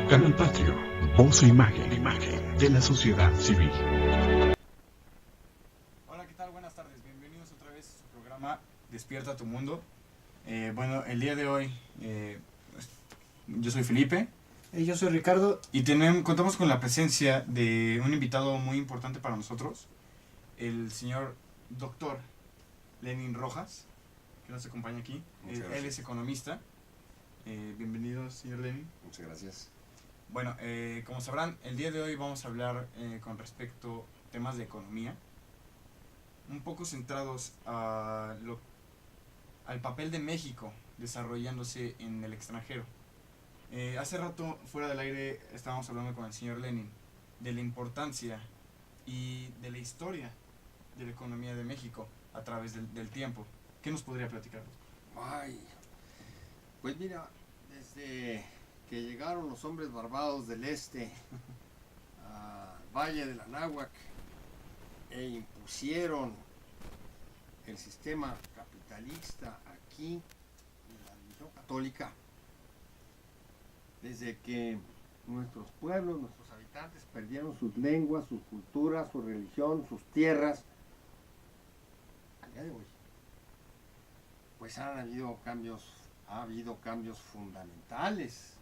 Canal Patrio, voz e imagen de la sociedad civil. Hola, ¿qué tal? Buenas tardes. Bienvenidos otra vez a su programa Despierta tu Mundo. Bueno, el día de hoy yo soy Felipe. Y yo soy Ricardo. Y contamos con la presencia de un invitado muy importante para nosotros, el señor doctor Lenin Rojas, que nos acompaña aquí. Él es economista. Bienvenido, señor Lenin. Muchas gracias. Bueno, como sabrán, el día de hoy vamos a hablar con respecto a temas de economía, un poco centrados al papel de México desarrollándose en el extranjero. Hace rato, fuera del aire, estábamos hablando con el señor Lenin de la importancia y de la historia de la economía de México a través del tiempo. ¿Qué nos podría platicar? Ay, pues mira, desde que llegaron los hombres barbados del este al Valle del Anáhuac e impusieron el sistema capitalista aquí en la religión católica, desde que nuestros pueblos, nuestros habitantes perdieron sus lenguas, sus culturas, su religión, sus tierras, al día de hoy, pues ha habido cambios fundamentales,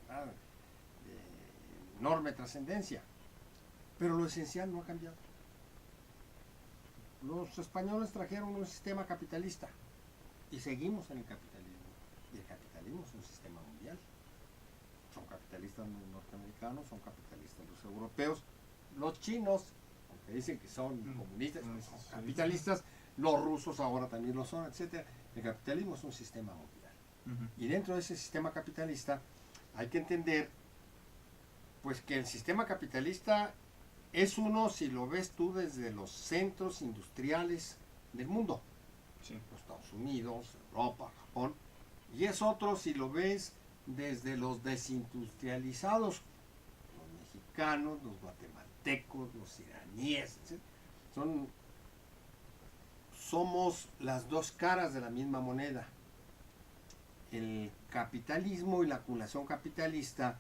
¿verdad? De enorme trascendencia, pero lo esencial no ha cambiado. Los españoles trajeron un sistema capitalista y seguimos en el capitalismo, y el capitalismo es un sistema mundial. Son capitalistas los norteamericanos, son capitalistas los europeos, los chinos, aunque dicen que son comunistas, son capitalistas, los rusos ahora también lo son, etc. El capitalismo es un sistema mundial. Y dentro de ese sistema capitalista hay que entender pues que el sistema capitalista es uno, si lo ves tú, desde los centros industriales del mundo. Sí. Los Estados Unidos, Europa, Japón. Y es otro si lo ves desde los desindustrializados, los mexicanos, los guatemaltecos, los iraníes, etc. Somos las dos caras de la misma moneda. El capitalismo y la acumulación capitalista,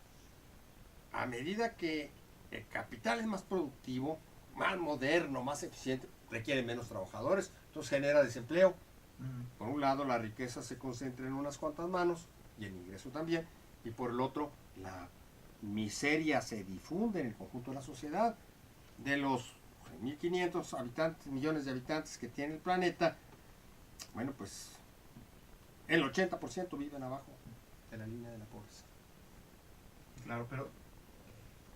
a medida que el capital es más productivo, más moderno, más eficiente, requiere menos trabajadores, entonces genera desempleo. Por un lado, la riqueza se concentra en unas cuantas manos y el ingreso también, y por el otro, la miseria se difunde en el conjunto de la sociedad. De los 1.500 millones de habitantes que tiene el planeta, bueno, pues el 80% viven abajo de la línea de la pobreza. Claro, pero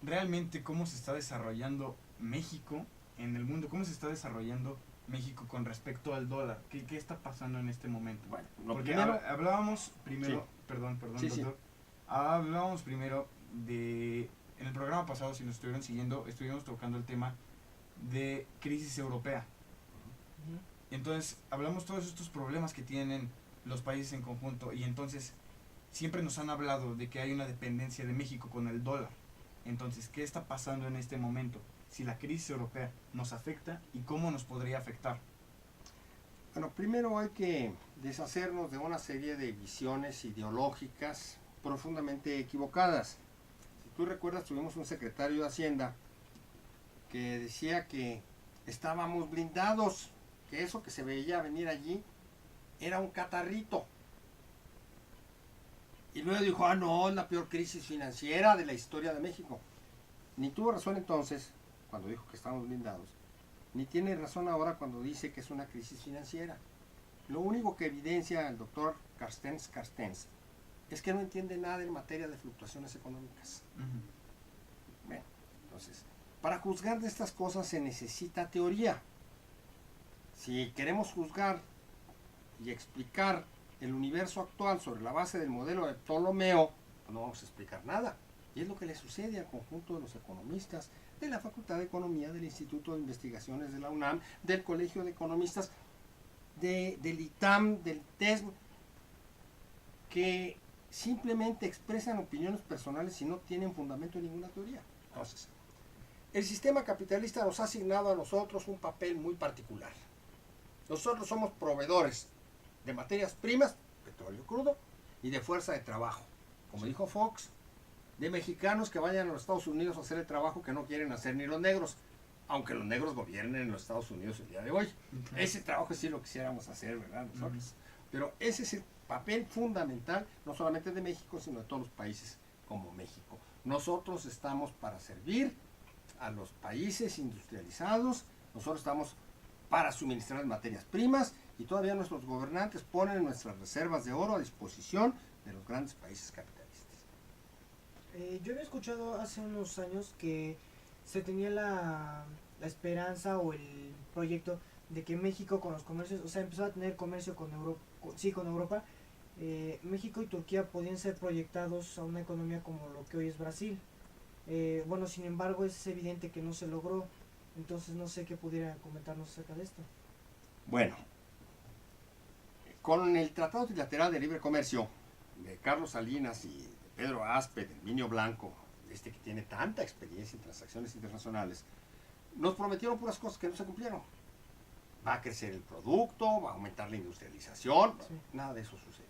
realmente, ¿cómo se está desarrollando México en el mundo? ¿Cómo se está desarrollando México con respecto al dólar? ¿Qué está pasando en este momento? Bueno, porque hablábamos primero, sí. perdón, Sí, doctor. sí. Hablábamos primero en el programa pasado, si nos estuvieron siguiendo, estuvimos tocando el tema de crisis europea. Entonces, hablamos todos estos problemas que tienen los países en conjunto, y entonces siempre nos han hablado de que hay una dependencia de México con el dólar. Entonces, ¿qué está pasando en este momento? Si la crisis europea nos afecta y cómo nos podría afectar. Bueno, primero hay que deshacernos de una serie de visiones ideológicas profundamente equivocadas. Si tú recuerdas, tuvimos un secretario de Hacienda que decía que estábamos blindados, que eso que se veía venir allí era un catarrito. Y luego dijo, no, es la peor crisis financiera de la historia de México. Ni tuvo razón entonces cuando dijo que estábamos blindados, ni tiene razón ahora cuando dice que es una crisis financiera. Lo único que evidencia el doctor Carstens es que no entiende nada en materia de fluctuaciones económicas. Bueno, entonces, para juzgar de estas cosas se necesita teoría. Si queremos juzgar y explicar el universo actual sobre la base del modelo de Ptolomeo, pues no vamos a explicar nada. Y es lo que le sucede al conjunto de los economistas de la Facultad de Economía, del Instituto de Investigaciones de la UNAM, del Colegio de Economistas, del ITAM, del TESM, que simplemente expresan opiniones personales y no tienen fundamento en ninguna teoría. Entonces, el sistema capitalista nos ha asignado a nosotros un papel muy particular. Nosotros somos proveedores de materias primas, petróleo crudo, y de fuerza de trabajo. Como dijo Fox, de mexicanos que vayan a los Estados Unidos a hacer el trabajo que no quieren hacer ni los negros, aunque los negros gobiernen en los Estados Unidos el día de hoy. Ese trabajo sí lo quisiéramos hacer, ¿verdad? Nosotros. Pero ese es el papel fundamental, no solamente de México, sino de todos los países como México. Nosotros estamos para servir a los países industrializados, nosotros estamos para suministrar materias primas y todavía nuestros gobernantes ponen nuestras reservas de oro a disposición de los grandes países capitalistas. Yo había escuchado hace unos años que se tenía la esperanza o el proyecto de que México con los comercios, o sea, empezó a tener comercio con Europa, con Europa, México y Turquía podían ser proyectados a una economía como lo que hoy es Brasil. Bueno, sin embargo, es evidente que no se logró, entonces no sé qué pudiera comentarnos acerca de esto. Bueno, con el Tratado Trilateral de Libre Comercio de Carlos Salinas y de Pedro Aspe, de Minio Blanco, que tiene tanta experiencia en transacciones internacionales, nos prometieron puras cosas que no se cumplieron. Va a crecer el producto, va a aumentar la industrialización, Sí. Nada de eso sucedió.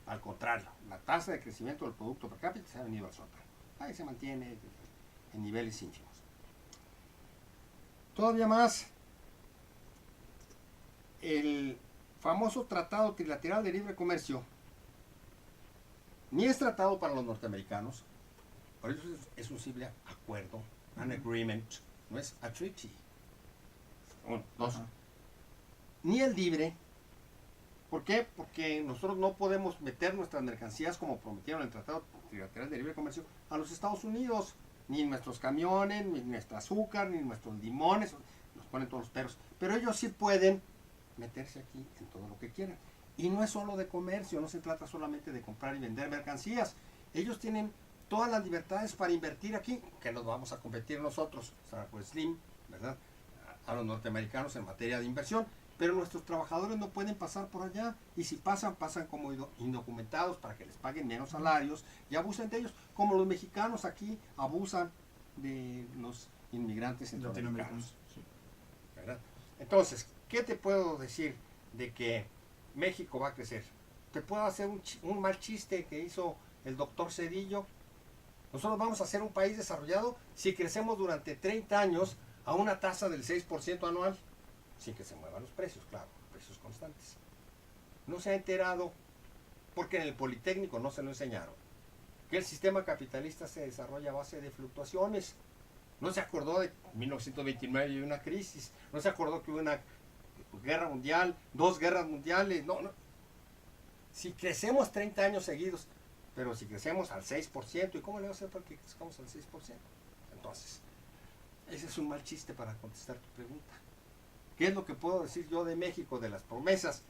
Al contrario, la tasa de crecimiento del producto per cápita se ha venido al sótano. Ahí se mantiene en niveles ínfimos. Todavía más, el famoso Tratado Trilateral de Libre Comercio ni es tratado para los norteamericanos, por eso es un simple acuerdo, an agreement, no es a treaty. Uno, dos. Ajá. Ni el libre. ¿Por qué? Porque nosotros no podemos meter nuestras mercancías como prometieron en el Tratado Trilateral de Libre Comercio a los Estados Unidos. Ni nuestros camiones, ni nuestro azúcar, ni nuestros limones. Nos ponen todos los perros. Pero ellos sí pueden meterse aquí en todo lo que quieran. Y no es solo de comercio, no se trata solamente de comprar y vender mercancías. Ellos tienen todas las libertades para invertir aquí, que nos vamos a competir nosotros, Sarco Slim, ¿verdad? A los norteamericanos en materia de inversión. Pero nuestros trabajadores no pueden pasar por allá, y si pasan, pasan como indocumentados para que les paguen menos salarios y abusen de ellos, como los mexicanos aquí abusan de los inmigrantes centroamericanos. Sí. ¿Verdad? Entonces, ¿qué te puedo decir de que México va a crecer? Te puedo hacer un mal chiste que hizo el doctor Cedillo. Nosotros vamos a ser un país desarrollado si crecemos durante 30 años a una tasa del 6% anual. Sin que se muevan los precios, claro, precios constantes. No se ha enterado, porque en el Politécnico no se lo enseñaron, que el sistema capitalista se desarrolla a base de fluctuaciones. No se acordó de 1929 y una crisis, no se acordó que hubo una guerra mundial, 2 guerras mundiales, no. Si crecemos 30 años seguidos, pero si crecemos al 6%, ¿y cómo le va a hacer para que crezcamos al 6%? Entonces, ese es un mal chiste para contestar tu pregunta. ¿Qué es lo que puedo decir yo de México, de las promesas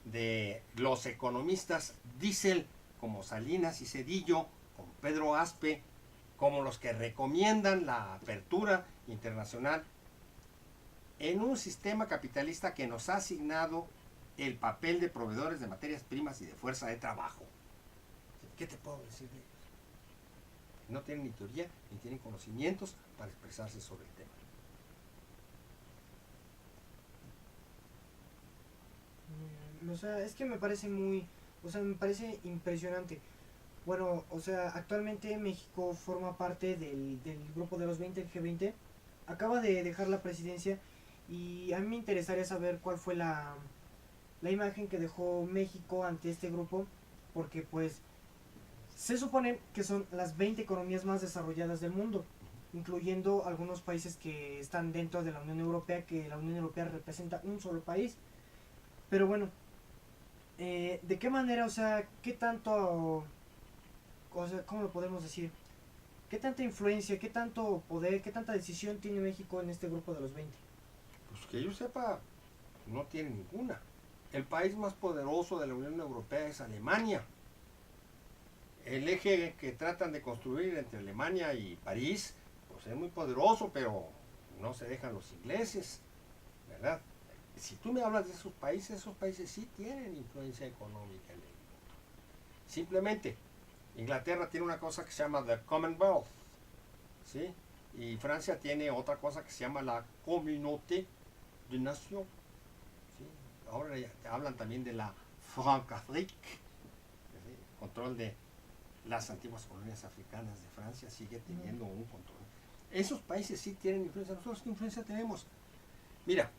de los economistas diésel, como Salinas y Cedillo, como Pedro Aspe, como los que recomiendan la apertura internacional en un sistema capitalista que nos ha asignado el papel de proveedores de materias primas y de fuerza de trabajo? ¿Qué te puedo decir de ellos? No tienen ni teoría ni tienen conocimientos para expresarse sobre el tema. O sea, es que me parece me parece impresionante. Bueno, o sea, actualmente México forma parte del grupo de los 20, el G20. Acaba de dejar la presidencia y a mí me interesaría saber cuál fue la imagen que dejó México ante este grupo, porque pues se supone que son las 20 economías más desarrolladas del mundo, incluyendo algunos países que están dentro de la Unión Europea, que la Unión Europea representa un solo país. Pero bueno, ¿de qué manera, o sea, qué tanto, o sea, cómo lo podemos decir? ¿Qué tanta influencia, qué tanto poder, qué tanta decisión tiene México en este grupo de los 20? Pues que yo sepa, no tiene ninguna. El país más poderoso de la Unión Europea es Alemania. El eje que tratan de construir entre Alemania y París, pues es muy poderoso, pero no se dejan los ingleses, ¿verdad? Si tú me hablas de esos países sí tienen influencia económica en el mundo. Simplemente, Inglaterra tiene una cosa que se llama the Commonwealth, ¿sí? Y Francia tiene otra cosa que se llama la Communauté de Nations, ¿sí? Ahora ya hablan también de la Francafrique, ¿sí? Control de las antiguas colonias africanas de Francia, sigue teniendo un control. Esos países sí tienen influencia. ¿Nosotros qué influencia tenemos? Mira,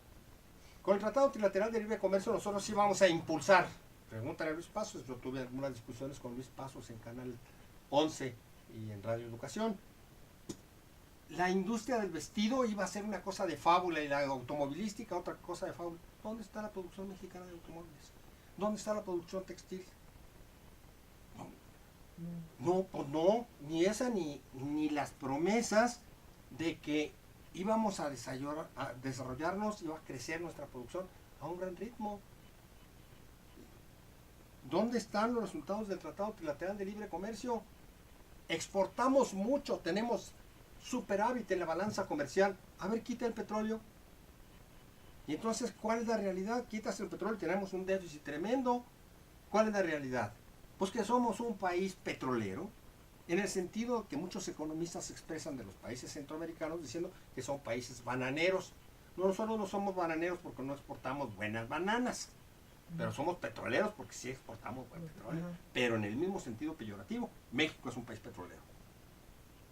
con el Tratado Trilateral de Libre Comercio nosotros sí vamos a impulsar. Pregúntale a Luis Pasos. Yo tuve algunas discusiones con Luis Pasos en Canal 11 y en Radio Educación. La industria del vestido iba a ser una cosa de fábula y la automovilística otra cosa de fábula. ¿Dónde está la producción mexicana de automóviles? ¿Dónde está la producción textil? No, pues no, ni esa ni las promesas de que íbamos a desarrollarnos, iba a crecer nuestra producción a un gran ritmo. ¿Dónde están los resultados del Tratado Trilateral de Libre Comercio? Exportamos mucho, tenemos superávit en la balanza comercial. A ver, quita el petróleo. Y entonces, ¿cuál es la realidad? Quitas el petróleo y tenemos un déficit tremendo. ¿Cuál es la realidad? Pues que somos un país petrolero, en el sentido que muchos economistas expresan de los países centroamericanos diciendo que son países bananeros. Nosotros no somos bananeros porque no exportamos buenas bananas, pero somos petroleros porque sí exportamos buen petróleo. Pero en el mismo sentido peyorativo, México es un país petrolero.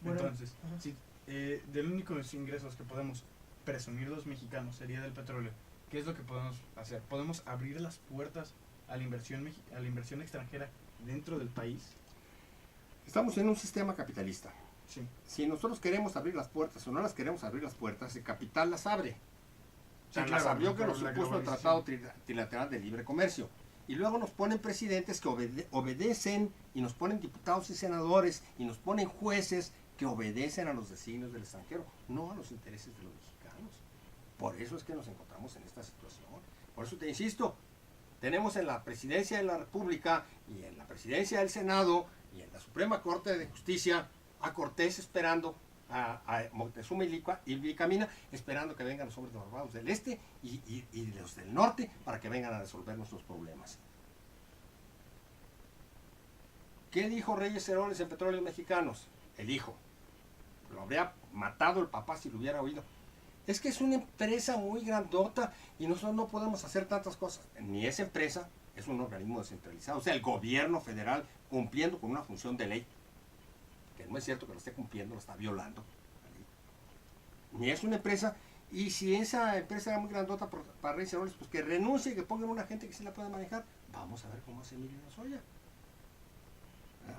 Bueno, Entonces, si del único de los ingresos que podemos presumir los mexicanos sería del petróleo, ¿qué es lo que podemos hacer? ¿Podemos abrir las puertas a la inversión extranjera dentro del país? Estamos en un sistema capitalista. Sí. Si nosotros queremos abrir las puertas o no las queremos abrir las puertas, el capital las abre. O sea, Sí, las claro, abrió que pero nos la supuso el globalización. Tratado Trilateral de Libre Comercio. Y luego nos ponen presidentes que obedecen, y nos ponen diputados y senadores, y nos ponen jueces que obedecen a los designios del extranjero, no a los intereses de los mexicanos. Por eso es que nos encontramos en esta situación. Por eso te insisto, tenemos en la Presidencia de la República y en la Presidencia del Senado y en la Suprema Corte de Justicia a Cortés esperando, a Moctezuma y Vilcamina esperando que vengan los hombres de Barbados del Este y los del Norte para que vengan a resolver nuestros problemas. ¿Qué dijo Reyes Heroles en Petróleos Mexicanos? El hijo. Lo habría matado el papá si lo hubiera oído. Es que es una empresa muy grandota y nosotros no podemos hacer tantas cosas. Ni esa empresa es un organismo descentralizado. O sea, el gobierno federal cumpliendo con una función de ley, que no es cierto que lo esté cumpliendo, lo está violando. Ni es una empresa. Y si esa empresa era muy grandota para Reyes Heroles, pues que renuncie y que pongan una gente que sí la pueda manejar. Vamos a ver cómo hace Emilio Lozoya.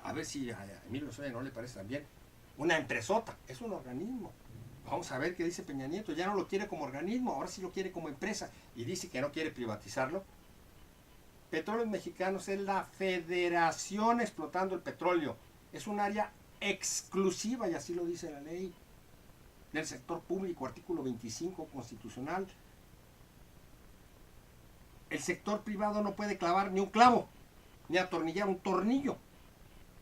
A ver si a Emilio Lozoya no le parece también una empresota. Es un organismo. Vamos a ver qué dice Peña Nieto. Ya no lo quiere como organismo, ahora sí lo quiere como empresa. Y dice que no quiere privatizarlo. Petróleos Mexicanos es la federación explotando el petróleo. Es un área exclusiva, y así lo dice la ley, del sector público, artículo 25 constitucional. El sector privado no puede clavar ni un clavo, ni atornillar un tornillo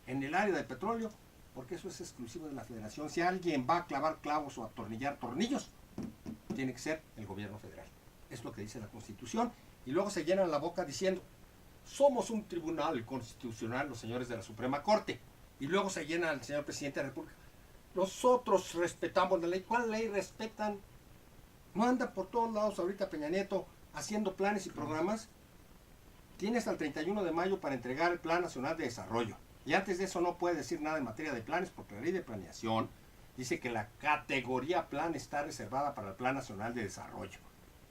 en el área del petróleo, porque eso es exclusivo de la federación. Si alguien va a clavar clavos o atornillar tornillos, tiene que ser el gobierno federal. Es lo que dice la Constitución. Y luego se llenan la boca diciendo, somos un tribunal constitucional, los señores de la Suprema Corte. Y luego se llena el señor presidente de la República. Nosotros respetamos la ley. ¿Cuál ley respetan? ¿No anda por todos lados ahorita Peña Nieto haciendo planes y programas? Tiene hasta el 31 de mayo para entregar el Plan Nacional de Desarrollo. Y antes de eso no puede decir nada en materia de planes, porque la ley de planeación dice que la categoría plan está reservada para el Plan Nacional de Desarrollo.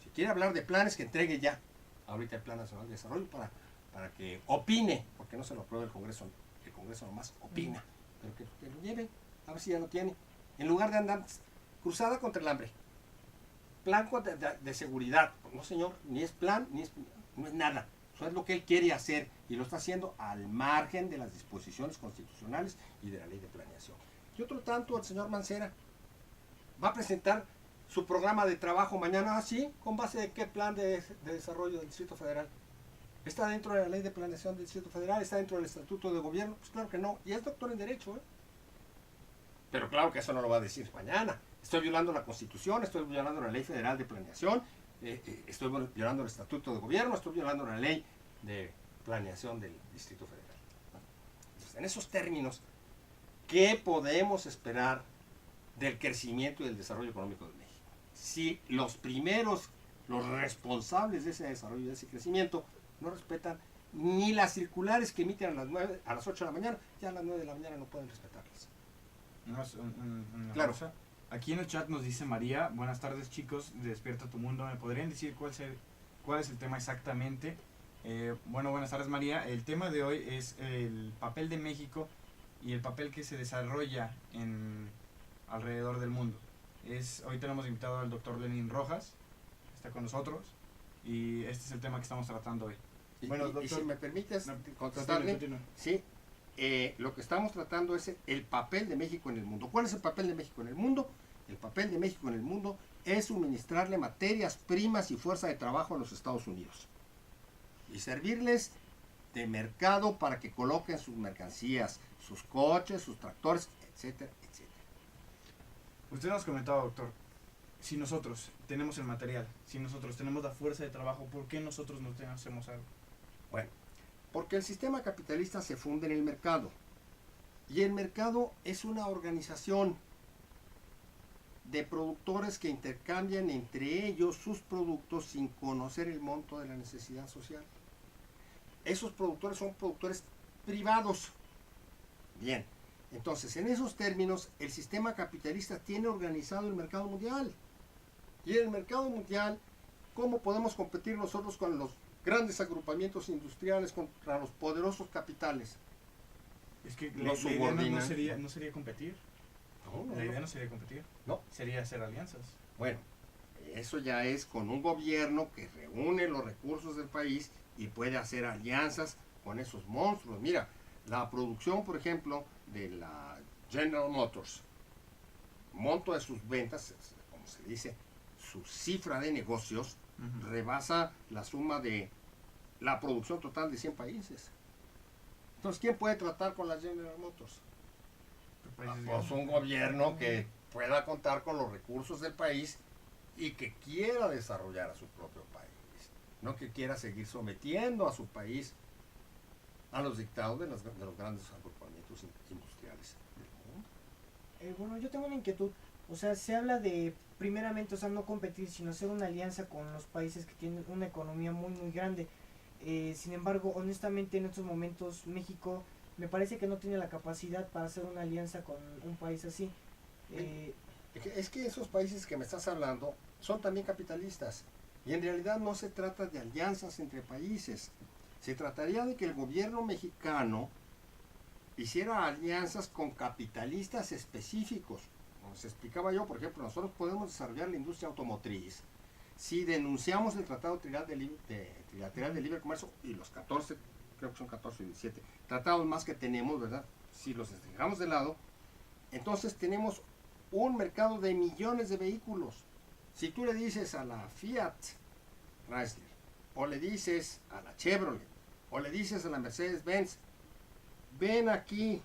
Si quiere hablar de planes, que entregue ya ahorita el Plan Nacional de Desarrollo para que opine, porque no se lo aprueba el Congreso. El Congreso nomás opina, pero que lo lleve, a ver si ya lo tiene. En lugar de andar cruzada contra el hambre. Plan de seguridad. No, señor, ni es plan, no es nada. Eso es lo que él quiere hacer y lo está haciendo al margen de las disposiciones constitucionales y de la ley de planeación. Y otro tanto, el señor Mancera va a presentar su programa de trabajo mañana, así, ¿con base de qué plan de desarrollo del Distrito Federal? ¿Está dentro de la ley de planeación del Distrito Federal? ¿Está dentro del Estatuto de Gobierno? Pues claro que no. Y es doctor en Derecho, ¿eh? Pero claro que eso no lo va a decir mañana. Estoy violando la Constitución, estoy violando la Ley Federal de Planeación, estoy violando el Estatuto de Gobierno, estoy violando la Ley de Planeación del Distrito Federal. Entonces, en esos términos, ¿qué podemos esperar del crecimiento y del desarrollo económico de México? Si los primeros, los responsables de ese desarrollo y de ese crecimiento, no respetan ni las circulares que emiten a las 8 de la mañana, ya a las 9 de la mañana no pueden respetarlas. Una Claro. cosa. Aquí en el chat nos dice María, buenas tardes chicos, de Despierta tu Mundo, ¿me podrían decir cuál es el tema exactamente? Bueno, buenas tardes María, el tema de hoy es el papel de México y el papel que se desarrolla alrededor del mundo. Hoy tenemos invitado al doctor Lenin Rojas, está con nosotros, y este es el tema que estamos tratando hoy. Bueno, Y doctor, si me permites no, contestarle, continúa. sí, lo que estamos tratando es el papel de México en el mundo. ¿Cuál es el papel de México en el mundo? El papel de México en el mundo es suministrarle materias primas y fuerza de trabajo a los Estados Unidos y servirles de mercado para que coloquen sus mercancías, sus coches, sus tractores, etcétera, etcétera. Usted nos comentaba, doctor, si nosotros tenemos el material, si nosotros tenemos la fuerza de trabajo, ¿por qué nosotros no hacemos algo? Bueno, porque el sistema capitalista se funde en el mercado. Y el mercado es una organización de productores que intercambian entre ellos sus productos sin conocer el monto de la necesidad social. Esos productores son productores privados. Bien, entonces en esos términos el sistema capitalista tiene organizado el mercado mundial. Y en el mercado mundial, ¿cómo podemos competir nosotros con los grandes agrupamientos industriales contra los poderosos capitales? Es que Lo la idea subordinan. no sería competir. No, La idea no sería competir. No. Sería hacer alianzas. Bueno, eso ya es con un gobierno que reúne los recursos del país y puede hacer alianzas con esos monstruos. Mira, la producción, por ejemplo, de la General Motors, monto de sus ventas, como se dice, su cifra de negocios, rebasa la suma de la producción total de 100 países. Entonces, ¿quién puede tratar con la General Motors? Pues un gobierno que pueda contar con los recursos del país y que quiera desarrollar a su propio país, no que quiera seguir sometiendo a su país a los dictados de los grandes agrupamientos industriales del mundo. Bueno, yo tengo una inquietud. O sea, se habla de, primeramente, o sea, no competir, sino hacer una alianza con los países que tienen una economía muy, muy grande. Sin embargo, honestamente, en estos momentos, México me parece que no tiene la capacidad para hacer una alianza con un país así. Es que esos países que me estás hablando son también capitalistas. Y en realidad no se trata de alianzas entre países. Se trataría de que el gobierno mexicano hiciera alianzas con capitalistas específicos. Como se explicaba yo, por ejemplo, nosotros podemos desarrollar la industria automotriz si denunciamos el Tratado Trilateral de Libre Comercio y los 14, creo que son 14 y 17 tratados más que tenemos, ¿verdad? Si los dejamos de lado, entonces tenemos un mercado de millones de vehículos. Si tú le dices a la Fiat Chrysler, o le dices a la Chevrolet, o le dices a la Mercedes-Benz, ven aquí,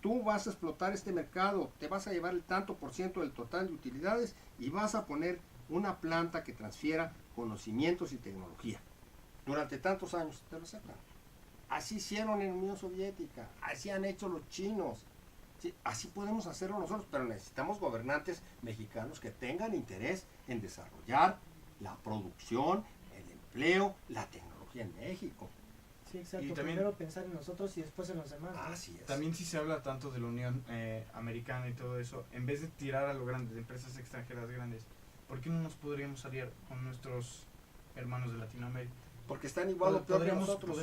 tú vas a explotar este mercado, te vas a llevar el tanto por ciento del total de utilidades y vas a poner una planta que transfiera conocimientos y tecnología. Durante tantos años te lo aceptan. Así hicieron en la Unión Soviética, así han hecho los chinos. Sí, así podemos hacerlo nosotros, pero necesitamos gobernantes mexicanos que tengan interés en desarrollar la producción, el empleo, la tecnología en México. Sí, exacto. Y también- Primero pensar en nosotros y después en los demás, ¿no? Así es. También si se habla tanto de la Unión Americana y todo eso, en vez de tirar a lo grande, de empresas extranjeras grandes, ¿por qué no nos podríamos aliar con nuestros hermanos de Latinoamérica? Porque están igual o peor que nosotros.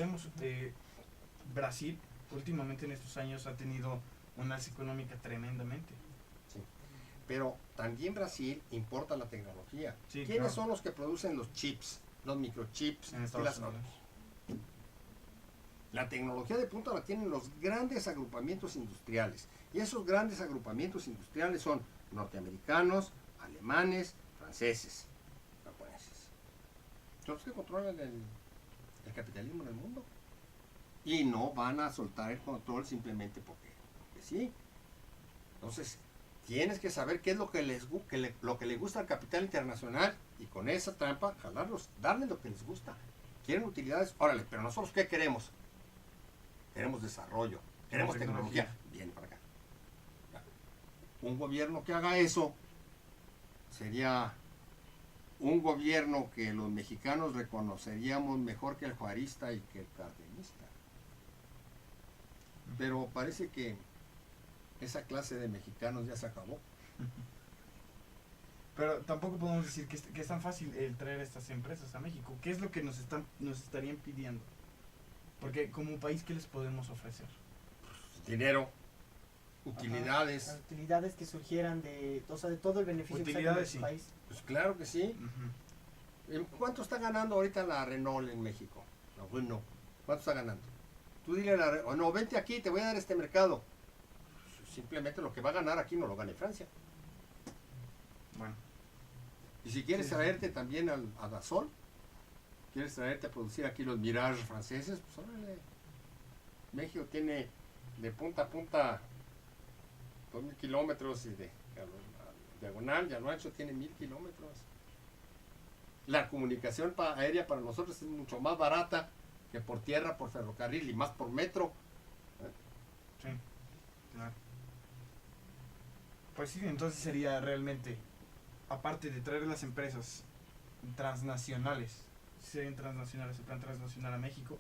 Brasil últimamente en estos años ha tenido una alza económica tremendamente. Sí. Pero también Brasil importa la tecnología. Sí, ¿Quiénes claro. son los que producen los chips, los microchips? En y Estados las- Unidos. La tecnología de punta la tienen los grandes agrupamientos industriales. Y esos grandes agrupamientos industriales son norteamericanos, alemanes, franceses, japoneses. Son los que controlan el capitalismo en el mundo. Y no van a soltar el control simplemente porque sí. Entonces, tienes que saber qué es lo que lo que le gusta al capital internacional y con esa trampa jalarlos, darles lo que les gusta. Quieren utilidades, órale, pero nosotros ¿qué queremos? Queremos desarrollo, queremos tecnología. Bien para acá. Un gobierno que haga eso sería un gobierno que los mexicanos reconoceríamos mejor que el juarista y que el cardenista. Pero parece que esa clase de mexicanos ya se acabó. Pero tampoco podemos decir que es tan fácil el traer estas empresas a México. ¿Qué es lo que nos estarían pidiendo? Porque como país, ¿qué les podemos ofrecer? Dinero, utilidades. Las utilidades que surgieran de, o sea, de todo el beneficio que saca Utilidades, del sí. país. Pues claro que sí. ¿Cuánto está ganando ahorita la Renault en México? La Renault. ¿Cuánto está ganando? Tú dile a la Renault, no, vente aquí, te voy a dar este mercado. Simplemente lo que va a ganar aquí no lo gana en Francia. Bueno, Y si quieres Sí, sí. traerte también a Dassault, quieres traerte a producir aquí los Mirage franceses, pues órale. México tiene de punta a punta 2.000 kilómetros y de diagonal y a lo ancho tiene 1.000 kilómetros. La comunicación aérea para nosotros es mucho más barata que por tierra, por ferrocarril y más por metro. sí, claro. Pues sí, entonces sería realmente, aparte de traer las empresas transnacionales, serían transnacionales, el plan transnacional a México.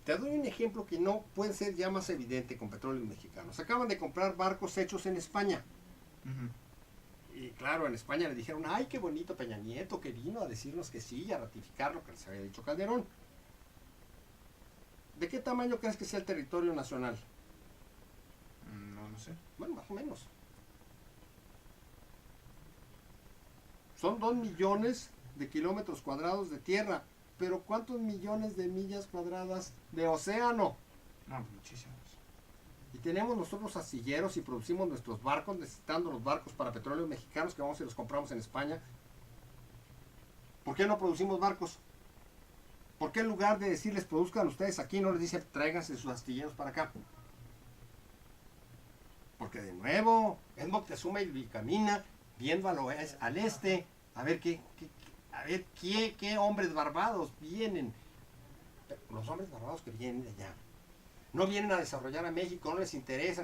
Te doy un ejemplo que no puede ser ya más evidente con Petróleos Mexicanos. Acaban de comprar barcos hechos en España. Y claro, en España le dijeron, ay, qué bonito Peña Nieto que vino a decirnos que sí y a ratificar lo que les había dicho Calderón. ¿De qué tamaño crees que sea el territorio nacional? No sé. Bueno, más o menos. Son 2 millones de kilómetros cuadrados de tierra, pero ¿cuántos millones de millas cuadradas de océano? No, pues muchísimos. Y tenemos nosotros astilleros y producimos nuestros barcos, necesitando los barcos para Petróleos Mexicanos que vamos y los compramos en España. ¿Por qué no producimos barcos? ¿Por qué en lugar de decirles produzcan ustedes aquí no les dice tráiganse sus astilleros para acá? Porque de nuevo es Moctezuma y camina viendo al este a ver qué hombres barbados vienen. Los hombres barbados que vienen de allá no vienen a desarrollar a México, no les interesa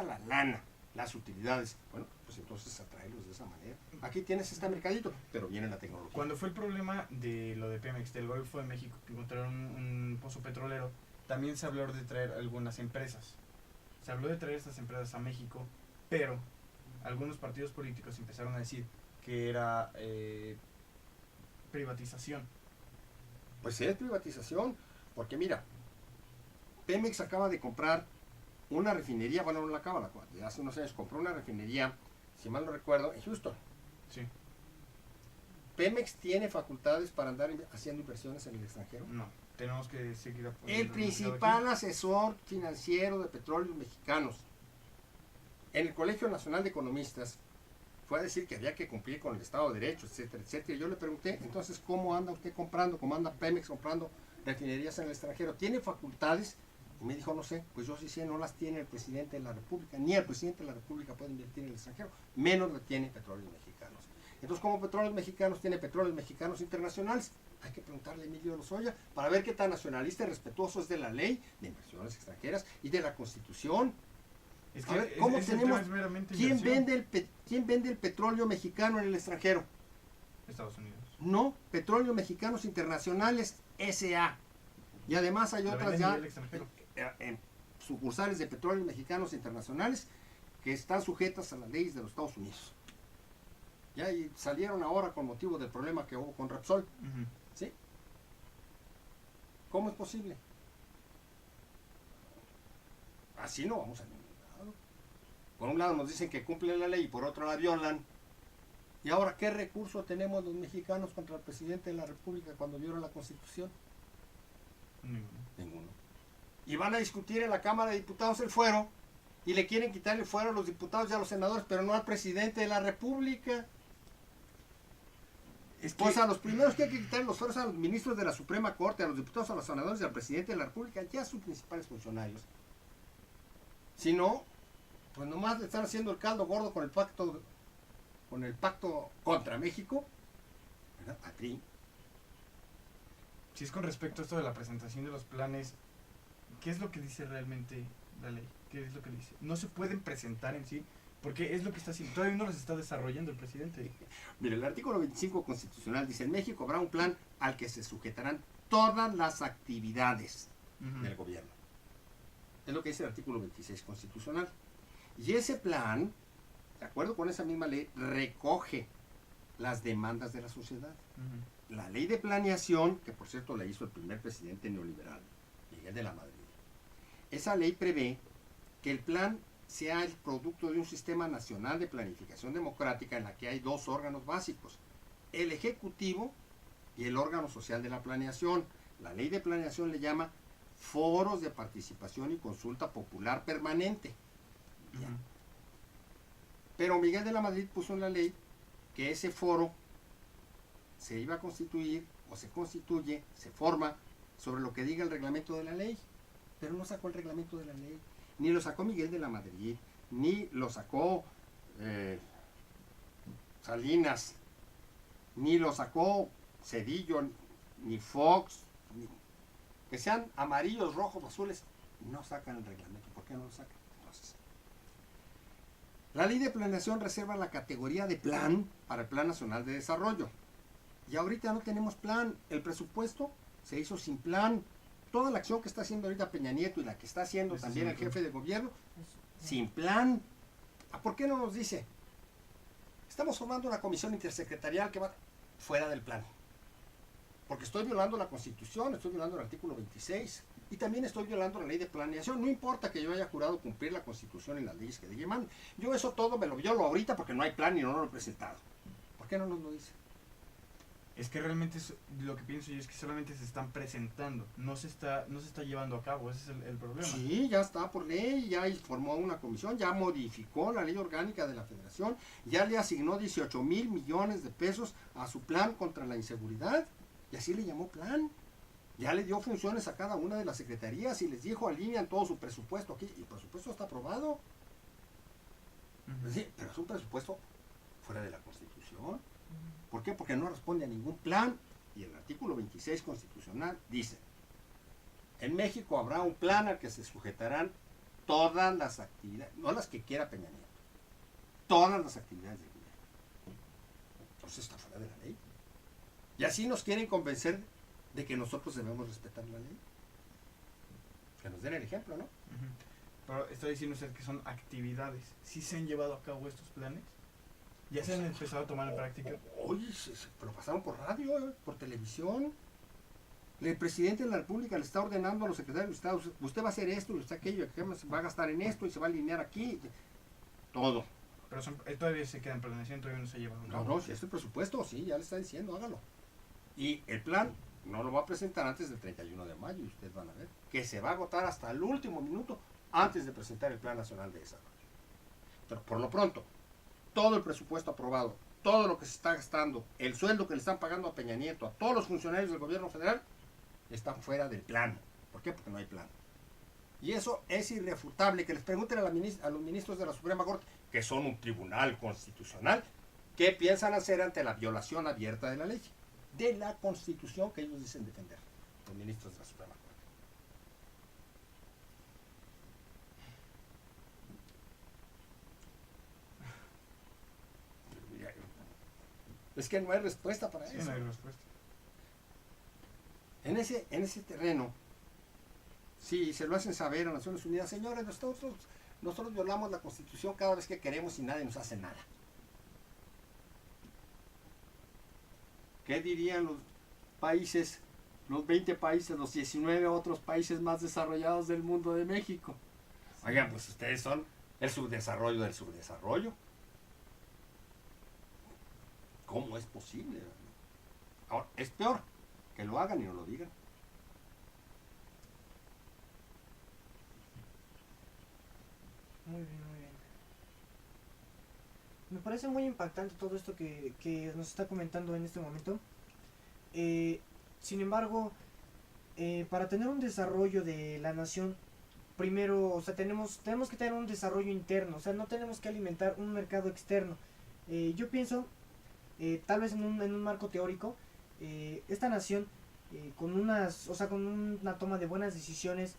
la lana, las utilidades. Bueno, pues entonces atraerlos de esa manera. Aquí tienes este mercadito, pero viene la tecnología. Cuando fue el problema de lo de Pemex, del Golfo de México, que encontraron un pozo petrolero, también se habló de traer algunas empresas. Se habló de traer estas empresas a México, pero algunos partidos políticos empezaron a decir que era privatización. Pues sí, es privatización, porque mira, Pemex acaba de comprar una refinería, bueno, no la acaba, hace unos años compró una refinería, si mal no recuerdo, en Houston. Sí. ¿Pemex tiene facultades para andar haciendo inversiones en el extranjero? No, tenemos que seguir apoyando. El principal asesor financiero de Petróleos Mexicanos en el Colegio Nacional de Economistas fue a decir que había que cumplir con el Estado de Derecho, etcétera, etcétera. Y yo le pregunté, entonces, ¿cómo anda usted comprando? ¿Cómo anda Pemex comprando refinerías en el extranjero? ¿Tiene facultades? Y me dijo, no sé, pues yo sí sé, no las tiene el presidente de la República, ni el presidente de la República puede invertir en el extranjero, menos la tiene Petróleos Mexicanos. Entonces, como Petróleos Mexicanos tiene Petróleos Mexicanos Internacionales, hay que preguntarle a Emilio Lozoya para ver qué tan nacionalista y respetuoso es de la ley de inversiones extranjeras y de la Constitución. Es A ver, ¿cómo ese tenemos- tema es meramente ¿Quién inversión. vende el petróleo mexicano en el extranjero? Estados Unidos. No, Petróleos Mexicanos Internacionales, S.A. Y además hay La otras venden ya al extranjero. sucursales de Petróleos Mexicanos Internacionales que están sujetas a las leyes de los Estados Unidos. Ya y salieron ahora con motivo del problema que hubo con Repsol. Ujú. ¿Sí? ¿Cómo es posible? Así no vamos a ningún lado. Por un lado nos dicen que cumplen la ley y por otro la violan. ¿Y ahora qué recurso tenemos los mexicanos contra el presidente de la República cuando viola la Constitución? Ninguno. Ninguno. Y van a discutir en la Cámara de Diputados el fuero y le quieren quitar el fuero a los diputados y a los senadores, pero no al presidente de la República. Es que Pues a los primeros que hay que quitar los fueros a los ministros de la Suprema Corte, a los diputados, a los senadores y al presidente de la República, ya sus principales funcionarios. Si no, pues nomás le están haciendo el caldo gordo con el pacto contra México, ¿verdad? Al PRI. si es con respecto a esto de la presentación de los planes, ¿qué es lo que dice realmente la ley? ¿Qué es lo que dice? No se pueden presentar en sí Porque es lo que está haciendo. Todavía no los está desarrollando el presidente. Mire, el artículo 25 constitucional dice, en México habrá un plan al que se sujetarán todas las actividades del gobierno. Es lo que dice el artículo 26 constitucional. Y ese plan, de acuerdo con esa misma ley, recoge las demandas de la sociedad. La ley de planeación, que por cierto la hizo el primer presidente neoliberal, Miguel de la Madrid, esa ley prevé que el plan sea el producto de un sistema nacional de planificación democrática en la que hay dos órganos básicos, el Ejecutivo y el órgano social de la planeación. La ley de planeación le llama foros de participación y consulta popular permanente. Ya. Pero Miguel de la Madrid puso en la ley que ese foro se iba a constituir o se constituye, se forma sobre lo que diga el reglamento de la ley, pero no sacó el reglamento de la ley, ni lo sacó Miguel de la Madrid, ni lo sacó Salinas, ni lo sacó Cedillo, ni Fox, que sean amarillos, rojos, azules, no sacan el reglamento. ¿Por qué no lo sacan? Entonces, la ley de planeación reserva la categoría de plan para el Plan Nacional de Desarrollo. Y ahorita no tenemos plan. El presupuesto se hizo sin plan. Toda la acción que está haciendo ahorita Peña Nieto y la que está haciendo también el jefe de gobierno, sin plan. ¿Por qué no nos dice? Estamos formando una comisión intersecretarial que va fuera del plan. Porque estoy violando la Constitución, estoy violando el artículo 26 y también estoy violando la ley de planeación. No importa que yo haya jurado cumplir la Constitución y las leyes que diga mando. Yo eso todo me lo violo ahorita porque no hay plan y no lo he presentado. ¿Por qué no nos lo dice? Es que realmente lo que pienso yo es que solamente se están presentando, no se está llevando a cabo, ese es el problema. Sí, ya está por ley, ya formó una comisión, ya modificó la ley orgánica de la Federación, ya le asignó 18,000 millones de pesos a su plan contra la inseguridad, y así le llamó plan. Ya le dio funciones a cada una de las secretarías y les dijo alinean todo su presupuesto aquí, y el presupuesto está aprobado. Sí, pero es un presupuesto fuera de la Constitución. ¿Por qué? Porque no responde a ningún plan. Y el artículo 26 constitucional dice, en México habrá un plan al que se sujetarán todas las actividades, no las que quiera Peña Nieto, todas las actividades del gobierno. Entonces está fuera de la ley. Y así nos quieren convencer de que nosotros debemos respetar la ley. Que nos den el ejemplo, ¿no? Pero está diciendo usted que son actividades. ¿Sí se han llevado a cabo estos planes? ¿Ya se han empezado a tomar en práctica? Oye, pero pasaron por radio, por televisión. El presidente de la República le está ordenando a los secretarios de Estado, usted va a hacer esto, usted aquello, se va a gastar en esto y se va a alinear aquí. Todo. Pero todavía se queda en planeación, todavía no se ha llevado a cabo. No, si es el presupuesto, sí, ya le está diciendo, hágalo. Y el plan no lo va a presentar antes del 31 de mayo, y ustedes van a ver que se va a agotar hasta el último minuto antes de presentar el Plan Nacional de Desarrollo. Pero por lo pronto, todo el presupuesto aprobado, todo lo que se está gastando, el sueldo que le están pagando a Peña Nieto, a todos los funcionarios del gobierno federal, están fuera del plan. ¿Por qué? Porque no hay plan. Y eso es irrefutable. Que les pregunten a los ministros de la Suprema Corte, que son un tribunal constitucional, qué piensan hacer ante la violación abierta de la ley, de la Constitución que ellos dicen defender, los ministros de la Suprema Corte. Es que no hay respuesta para eso. No hay respuesta. En ese terreno, si se lo hacen saber a Naciones Unidas, señores, nosotros violamos la Constitución cada vez que queremos y nadie nos hace nada. ¿Qué dirían los países, los 20 países, los 19 otros países más desarrollados del mundo de México? Oigan, pues ustedes son el subdesarrollo del subdesarrollo. ¿Cómo es posible? Ahora, es peor que lo hagan y no lo digan. Muy bien, muy bien. Me parece muy impactante todo esto que nos está comentando en este momento. Sin embargo, para tener un desarrollo de la nación, primero, o sea, tenemos que tener un desarrollo interno, o sea, no tenemos que alimentar un mercado externo. Yo pienso, tal vez en un marco teórico, esta nación, con una toma de buenas decisiones,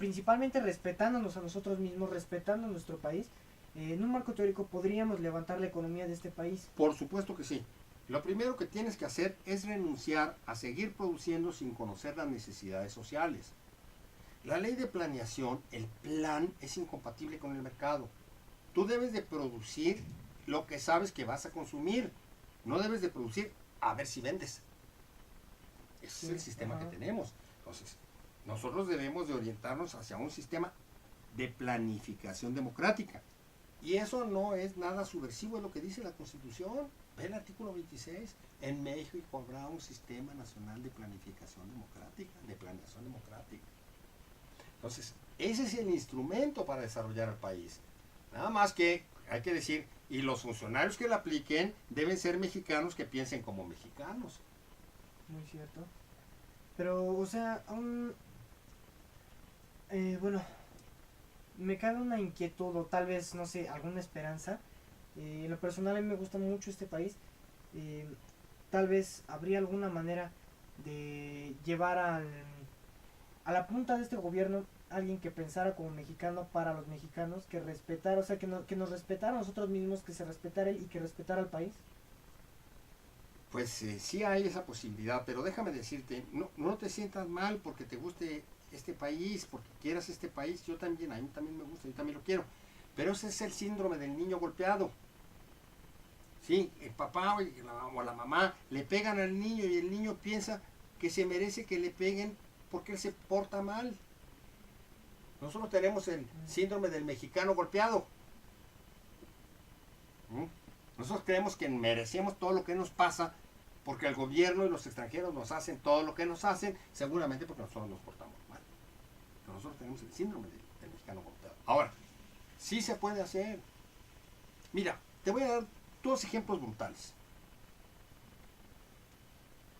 principalmente respetándonos a nosotros mismos, respetando nuestro país, en un marco teórico podríamos levantar la economía de este país. Por supuesto que sí. Lo primero que tienes que hacer es renunciar a seguir produciendo sin conocer las necesidades sociales. La ley de planeación, el plan, es incompatible con el mercado. Tú debes de producir lo que sabes que vas a consumir. No debes de producir a ver si vendes. Ese Sí, es el sistema ajá. que tenemos. Entonces, nosotros debemos de orientarnos hacia un sistema de planificación democrática. Y eso no es nada subversivo, es lo que dice la Constitución. Ve el artículo 26. En México habrá un sistema nacional de planificación democrática, de planeación democrática. Entonces, ese es el instrumento para desarrollar el país. Nada más que hay que decir, y los funcionarios que la apliquen deben ser mexicanos que piensen como mexicanos. Muy cierto. Pero, o sea, aún... bueno, me cabe una inquietud o tal vez, no sé, alguna esperanza. En lo personal a mí me gusta mucho este país. Tal vez habría alguna manera de llevar a la punta de este gobierno alguien que pensara como mexicano para los mexicanos, que respetara, o sea, que nos respetara a nosotros mismos, que se respetara él y que respetara al país. Pues sí hay esa posibilidad, pero déjame decirte, no te sientas mal porque te guste este país, porque quieras este país. Yo también, a mí también me gusta, yo también lo quiero. Pero ese es el síndrome del niño golpeado. Sí, el papá o la mamá le pegan al niño y el niño piensa que se merece que le peguen porque él se porta mal. Nosotros tenemos el síndrome del mexicano golpeado. Nosotros creemos que merecemos todo lo que nos pasa porque el gobierno y los extranjeros nos hacen todo lo que nos hacen, seguramente porque nosotros nos portamos mal. Pero nosotros tenemos el síndrome del mexicano golpeado. Ahora, sí se puede hacer. Mira, te voy a dar dos ejemplos brutales.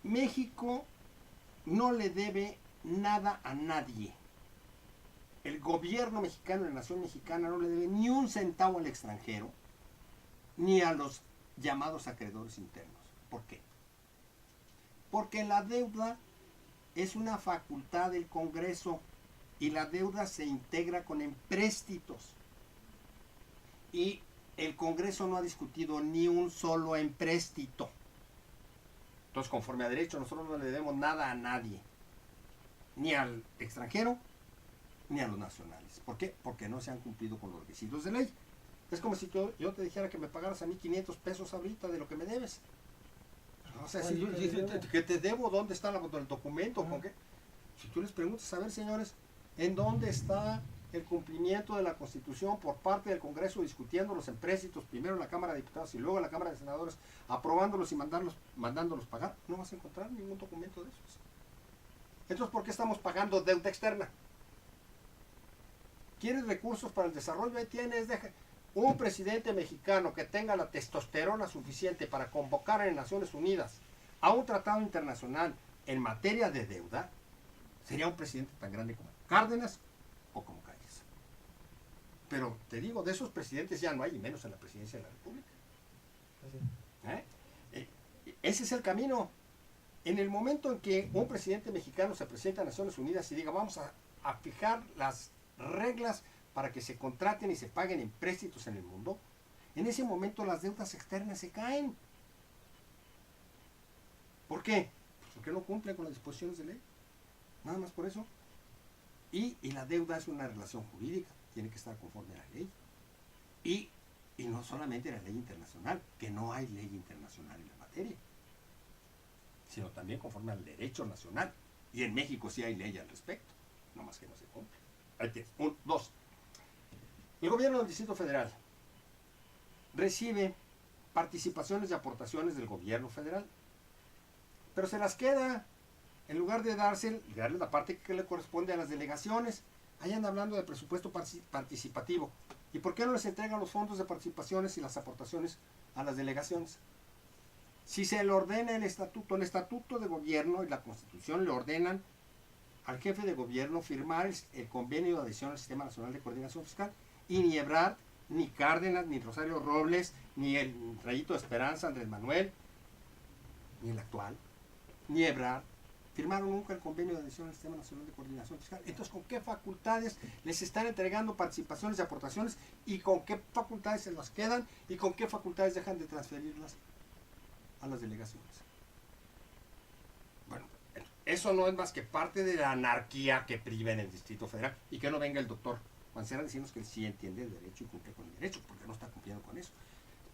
México no le debe nada a nadie. El gobierno mexicano, la nación mexicana, no le debe ni un centavo al extranjero, ni a los llamados acreedores internos. ¿Por qué? Porque la deuda es una facultad del Congreso y la deuda se integra con empréstitos. Y el Congreso no ha discutido ni un solo empréstito. Entonces, conforme a derecho, nosotros no le debemos nada a nadie, ni al extranjero, ni a los nacionales. ¿Por qué? Porque no se han cumplido con los requisitos de ley. Es como si yo te dijera que me pagaras a mí 500 pesos ahorita de lo que me debes. O sea, si yo que te debo, ¿dónde está el documento? ¿Con qué? Si tú les preguntas, a ver, señores, ¿en dónde está el cumplimiento de la Constitución por parte del Congreso discutiendo los empréstitos, primero en la Cámara de Diputados y luego en la Cámara de Senadores, aprobándolos y mandándolos pagar? No vas a encontrar ningún documento de esos. Entonces, ¿por qué estamos pagando deuda externa? ¿Quieres recursos para el desarrollo? Ahí tienes, un presidente mexicano que tenga la testosterona suficiente para convocar en Naciones Unidas a un tratado internacional en materia de deuda, sería un presidente tan grande como Cárdenas o como Calles. Pero te digo, de esos presidentes ya no hay, y menos en la presidencia de la República. Ese es el camino. En el momento en que un presidente mexicano se presenta a Naciones Unidas y diga, vamos a fijar las reglas para que se contraten y se paguen empréstitos en el mundo, en ese momento las deudas externas se caen. ¿Por qué? Pues porque no cumplen con las disposiciones de ley. Nada más por eso. Y la deuda es una relación jurídica, tiene que estar conforme a la ley. Y no solamente la ley internacional, que no hay ley internacional en la materia, sino también conforme al derecho nacional. Y en México sí hay ley al respecto, no más que no se cumple. Ahí tienes. Dos. El gobierno del Distrito Federal recibe participaciones y aportaciones del gobierno federal, pero se las queda. En lugar de darle la parte que le corresponde a las delegaciones, ahí andan hablando de presupuesto participativo. ¿Y por qué no les entregan los fondos de participaciones y las aportaciones a las delegaciones? Si se le ordena el estatuto de gobierno y la Constitución le ordenan al jefe de gobierno firmar el convenio de adhesión al Sistema Nacional de Coordinación Fiscal, y ni Ebrard, ni Cárdenas, ni Rosario Robles, ni el Rayito de Esperanza, Andrés Manuel, ni el actual, ni Ebrard, firmaron nunca el convenio de adhesión al Sistema Nacional de Coordinación Fiscal. Entonces, ¿con qué facultades les están entregando participaciones y aportaciones? ¿Y con qué facultades se las quedan? ¿Y con qué facultades dejan de transferirlas a las delegaciones? Bueno, eso no es más que parte de la anarquía que priva en el Distrito Federal. Y que no venga el doctor Mancera diciendo que él sí entiende el derecho y cumple con el derecho, porque no está cumpliendo con eso.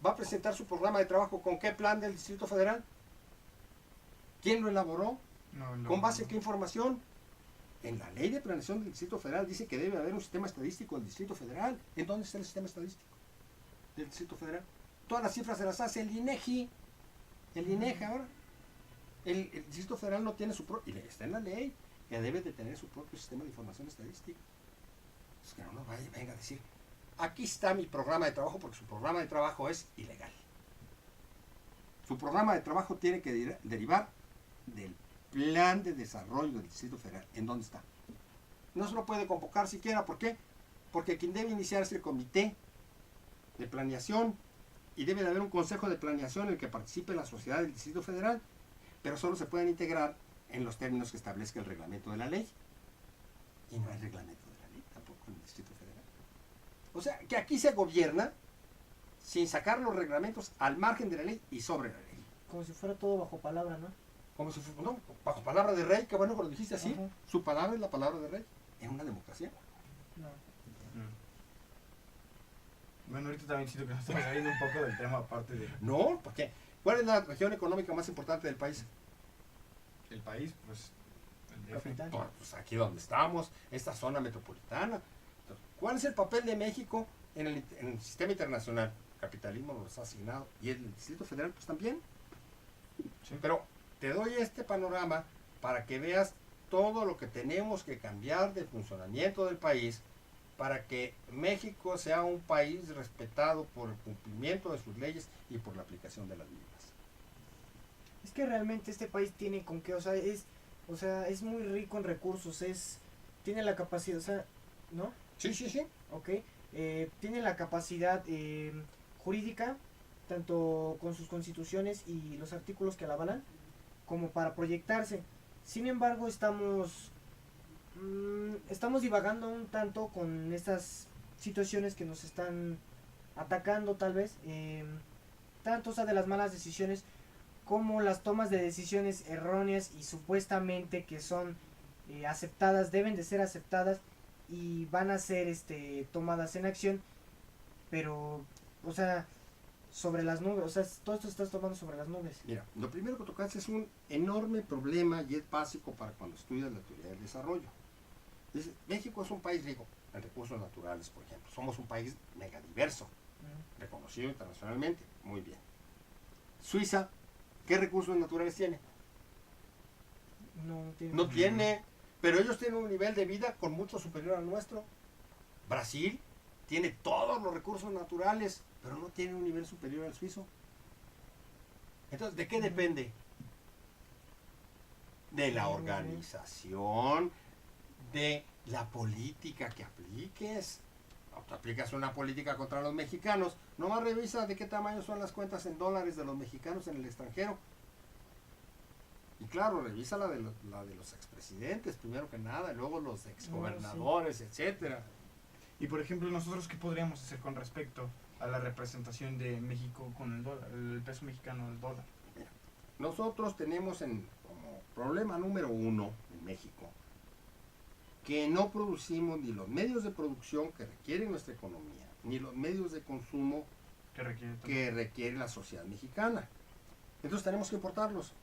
¿Va a presentar su programa de trabajo con qué plan del Distrito Federal? ¿Quién lo elaboró? ¿Con base en qué información? En la ley de planeación del Distrito Federal dice que debe haber un sistema estadístico del Distrito Federal. ¿En dónde está el sistema estadístico del Distrito Federal? Todas las cifras se las hace el INEGI. El INEGI ahora. El Distrito Federal no tiene su propio... Y está en la ley que debe de tener su propio sistema de información estadística. Es que no venga a decir, aquí está mi programa de trabajo, porque su programa de trabajo es ilegal. Su programa de trabajo tiene que derivar del plan de desarrollo del Distrito Federal. ¿En dónde está? No se lo puede convocar siquiera. ¿Por qué? Porque quien debe iniciar es el comité de planeación y debe de haber un consejo de planeación en el que participe la sociedad del Distrito Federal, pero solo se pueden integrar en los términos que establezca el reglamento de la ley. Y no hay reglamento de la ley tampoco en el Distrito Federal. O sea, que aquí se gobierna sin sacar los reglamentos al margen de la ley y sobre la ley. Como si fuera todo bajo palabra, ¿no? Como si fuera, no, bajo palabra de rey, que bueno que lo dijiste así. Ajá. Su palabra es la palabra de rey en una democracia. No. Bueno, ahorita también siento que nos estamos saliendo un poco del tema aparte de... No, ¿por qué? ¿Cuál es la región económica más importante del país? El país, pues... el DF. Capital. Pues aquí donde estamos, esta zona metropolitana. Entonces, ¿cuál es el papel de México en el sistema internacional? El capitalismo nos ha asignado. Y el Distrito Federal, pues también. Sí. Pero te doy este panorama para que veas todo lo que tenemos que cambiar del funcionamiento del país para que México sea un país respetado por el cumplimiento de sus leyes y por la aplicación de las mismas. Es que realmente este país tiene con qué, o sea, es muy rico en recursos, tiene la capacidad, o sea, ¿no? Sí, sí, sí. Ok, tiene la capacidad jurídica, tanto con sus constituciones y los artículos que la avalan, como para proyectarse. Sin embargo, estamos divagando un tanto con estas situaciones que nos están atacando tal vez, tanto, o sea, de las malas decisiones como las tomas de decisiones erróneas y supuestamente que son aceptadas, deben de ser aceptadas y van a ser tomadas en acción, pero, o sea, sobre las nubes, o sea, todo esto estás tomando sobre las nubes. Mira, lo primero que tocaste es un enorme problema y es básico para cuando estudias la teoría del desarrollo. Dice, México es un país rico en recursos naturales, por ejemplo. Somos un país megadiverso, reconocido internacionalmente. Muy bien. Suiza, ¿qué recursos naturales tiene? No tiene, pero ellos tienen un nivel de vida con mucho superior al nuestro. Brasil tiene todos los recursos naturales, pero no tiene un nivel superior al suizo. Entonces, ¿de qué depende? De la organización, de la política que apliques. Tú aplicas una política contra los mexicanos, nomás revisa de qué tamaño son las cuentas en dólares de los mexicanos en el extranjero. Y claro, revisa la de los expresidentes, primero que nada, y luego los exgobernadores, etcétera. Y por ejemplo, nosotros qué podríamos hacer con respecto a la representación de México con el dólar, el peso mexicano del dólar. Mira, nosotros tenemos como problema número 1 en México que no producimos ni los medios de producción que requiere nuestra economía, ni los medios de consumo que requiere la sociedad mexicana. Entonces tenemos que importarlos.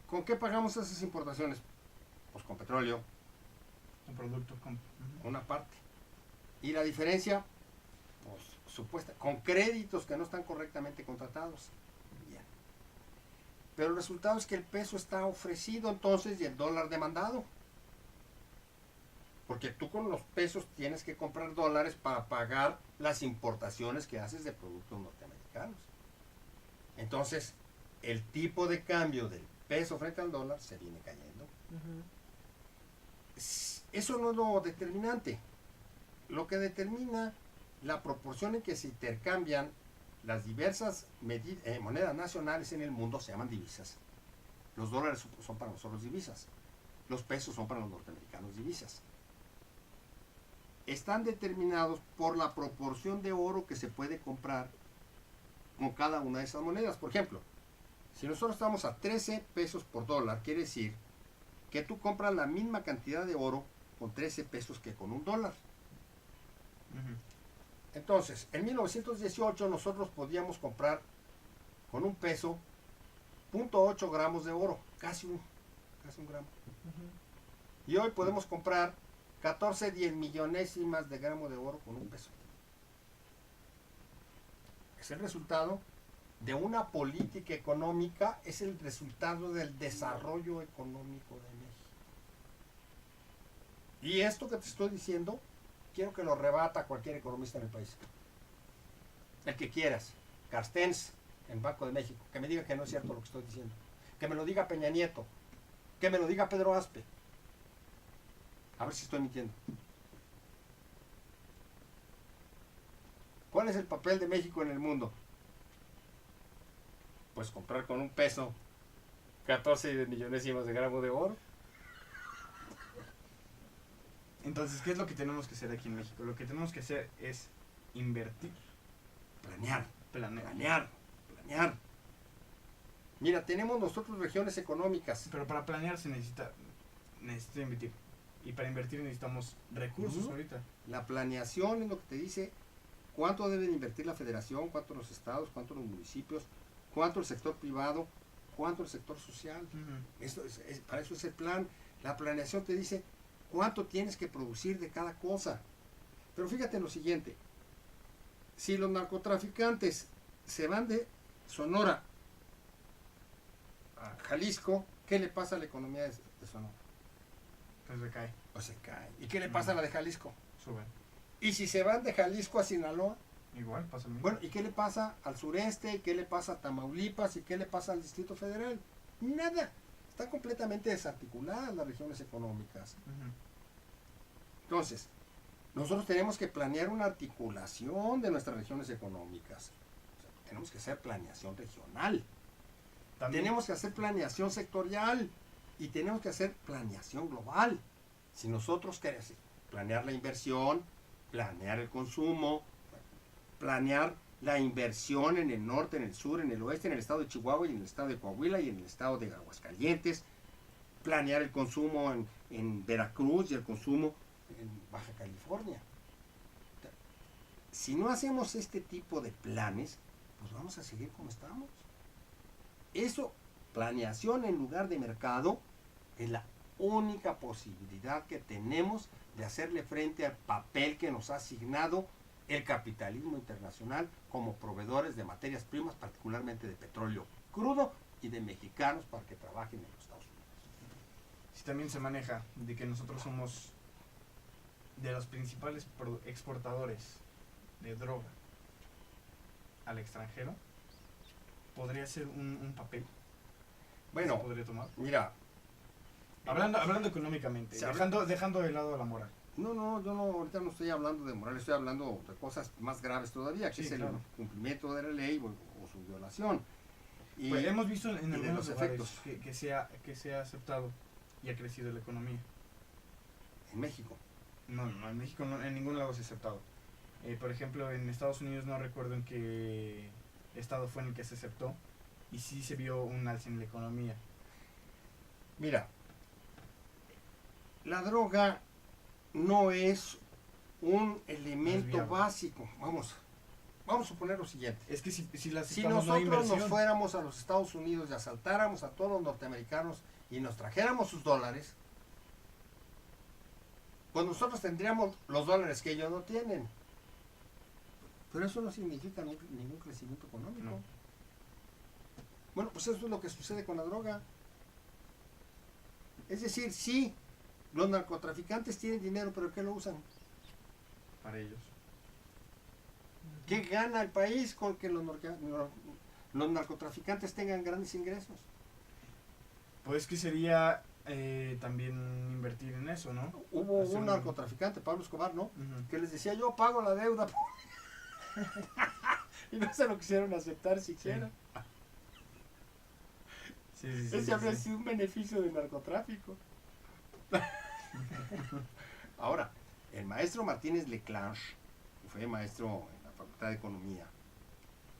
¿Con qué pagamos esas importaciones? Pues con petróleo. Un producto Una parte. Y la diferencia, pues supuesta, con créditos que no están correctamente contratados. Bien. Pero el resultado es que el peso está ofrecido entonces y el dólar demandado. Porque tú con los pesos tienes que comprar dólares para pagar las importaciones que haces de productos norteamericanos. Entonces, el tipo de cambio del peso frente al dólar se viene cayendo. Eso no es lo determinante. Lo que determina la proporción en que se intercambian las diversas monedas nacionales en el mundo se llaman divisas. Los dólares son para nosotros divisas. Los pesos son para los norteamericanos divisas. Están determinados por la proporción de oro que se puede comprar con cada una de esas monedas. Por ejemplo, si nosotros estamos a 13 pesos por dólar, quiere decir que tú compras la misma cantidad de oro con 13 pesos que con un dólar. Entonces, en 1918 nosotros podíamos comprar con un peso 0.8 gramos de oro, casi un gramo. Y hoy podemos comprar 14 10 millonésimas de gramo de oro con un peso. Es el resultado de una política económica, es el resultado del desarrollo económico de México. Y esto que te estoy diciendo, quiero que lo rebata cualquier economista en el país. El que quieras. Carstens, en Banco de México, que me diga que no es cierto lo que estoy diciendo. Que me lo diga Peña Nieto. Que me lo diga Pedro Aspe. A ver si estoy mintiendo. ¿Cuál es el papel de México en el mundo? Pues comprar con un peso 14 millonésimas de gramo de oro. Entonces, ¿qué es lo que tenemos que hacer aquí en México? Lo que tenemos que hacer es invertir. Planear. Mira, tenemos nosotros regiones económicas. Pero para planear se necesita invertir. Y para invertir necesitamos recursos ahorita. La planeación es lo que te dice cuánto deben invertir la federación, cuánto los estados, cuánto los municipios, cuánto el sector privado, cuánto el sector social. Para eso es el plan. La planeación te dice cuánto tienes que producir de cada cosa. Pero fíjate en lo siguiente. Si los narcotraficantes se van de Sonora a Jalisco, ¿qué le pasa a la economía de Sonora? Pues recae. O se cae. ¿Y qué le pasa a la de Jalisco? Sube. Y si se van de Jalisco a Sinaloa, Igual pasa lo mismo. bueno, ¿y qué le pasa al sureste? ¿Y qué le pasa a Tamaulipas? ¿Y qué le pasa al Distrito Federal? Nada. Están completamente desarticuladas las regiones económicas. Entonces, nosotros tenemos que planear una articulación de nuestras regiones económicas. O sea, tenemos que hacer planeación regional. También, Tenemos que hacer planeación sectorial. Y tenemos que hacer planeación global. Si nosotros queremos planear la inversión, planear el consumo, planear la inversión en el norte, en el sur, en el oeste, en el estado de Chihuahua y en el estado de Coahuila y en el estado de Aguascalientes, planear el consumo en Veracruz y el consumo en Baja California. Si no hacemos este tipo de planes, pues vamos a seguir como estamos. Eso, planeación en lugar de mercado, es la única posibilidad que tenemos de hacerle frente al papel que nos ha asignado el capitalismo internacional como proveedores de materias primas, particularmente de petróleo crudo y de mexicanos para que trabajen en los Estados Unidos. si también se maneja de que nosotros somos de los principales exportadores de droga al extranjero, podría ser un papel que Bueno, se podría tomar. mira, Hablando económicamente, Se habla- dejando de lado la moral. yo no, ahorita no estoy hablando de moral, estoy hablando de cosas más graves todavía, que Sí, es el claro. cumplimiento de la ley o su violación. Y Pues hemos visto en de algunos los lugares efectos. que se ha aceptado y ha crecido la economía. en México, No, en México no, en ningún lado se ha aceptado. Por ejemplo, en Estados Unidos no recuerdo en qué estado fue en el que se aceptó y sí se vio un alza en la economía. mira, la droga no es un elemento viable. básico. Vamos a suponer lo siguiente. Es que si la Si aceptamos no hay nosotros nos inversión. fuéramos a los Estados Unidos y asaltáramos a todos los norteamericanos y nos trajéramos sus dólares, pues nosotros tendríamos los dólares que ellos no tienen. Pero eso no significa ningún crecimiento económico. No. Bueno, pues eso es lo que sucede con la droga. Es decir, sí, los narcotraficantes tienen dinero, pero ¿qué lo usan? Para ellos. ¿Qué gana el país con que los narcotraficantes tengan grandes ingresos? Pues que sería también invertir en eso, ¿no? Hubo Hacer un narcotraficante, Pablo Escobar, ¿no? Ujú. Que les decía, yo pago la deuda. Y no se lo quisieron aceptar siquiera. Sí, sí, sí, Ese sí, habría sí. sido un beneficio del narcotráfico. Ahora, el maestro Martínez Leclanche, que fue maestro en la Facultad de Economía,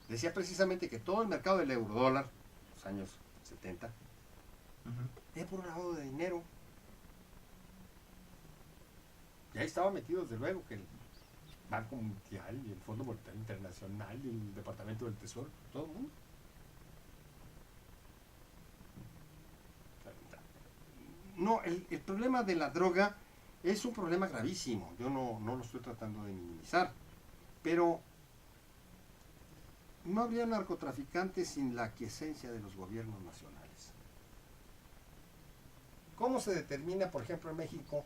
decía precisamente que todo el mercado del eurodólar, los años 70, Ujú. era por un lavado de dinero. Y ahí estaba metido, desde luego, que el Banco Mundial y el Fondo Monetario Internacional y el Departamento del Tesoro, todo el mundo. No, el problema de la droga es un problema gravísimo. Yo no lo estoy tratando de minimizar. Pero no habría narcotraficantes sin la aquiescencia de los gobiernos nacionales. ¿Cómo se determina, por ejemplo, en México,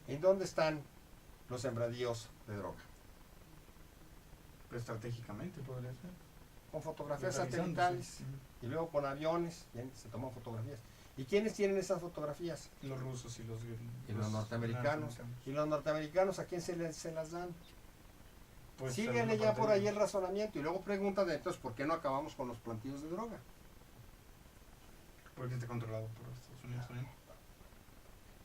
en dónde están los sembradíos de droga? Pero estratégicamente podría ser. Con fotografías Localizándose. satelitales y luego con aviones, bien, se toman fotografías. ¿Y quiénes tienen esas fotografías? Los rusos Y los norteamericanos. ¿Y los norteamericanos a quién se las dan? Pues Síguele alguna ya parte por de- ahí el razonamiento y luego preguntan entonces por qué no acabamos con los plantíos de droga. Porque está controlado por Estados Unidos también.